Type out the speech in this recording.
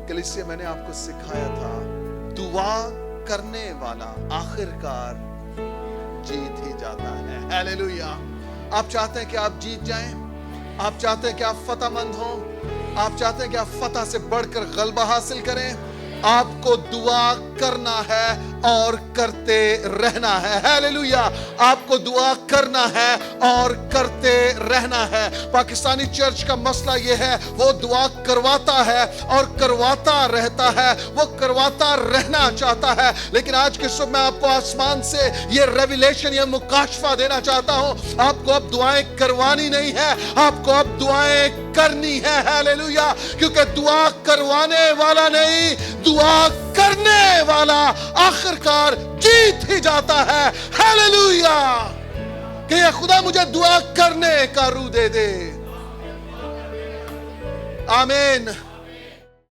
कलीसिया मैंने आपको सिखाया था, दुआ करने वाला आखिरकार जीत ही जाता है। हालेलुया। आप चाहते हैं कि आप जीत जाएं? आप चाहते हैं कि आप फतहमंद हों? आप चाहते हैं कि आप फतह से बढ़कर गलबा हासिल करें? आपको दुआ करना है और करते रहना है। हालेलुया। आपको दुआ करना है और करते रहना है। पाकिस्तानी चर्च का मसला यह है, वो दुआ करवाता है और करवाता रहता है, वो करवाता रहना चाहता है। लेकिन आज के सुबह मैं आपको आसमान से ये रेवलेशन, ये मुकाशफा देना चाहता हूं। आपको अब दुआएं करवानी नहीं है, आपको अब दुआएं करनी है। हालेलुया। क्योंकि दुआ करवाने वाला नहीं, दुआ करने वाला आखिरकार जीत ही जाता है। हालेलुया। कि ये खुदा मुझे दुआ करने का रूह दे दे। आमीन।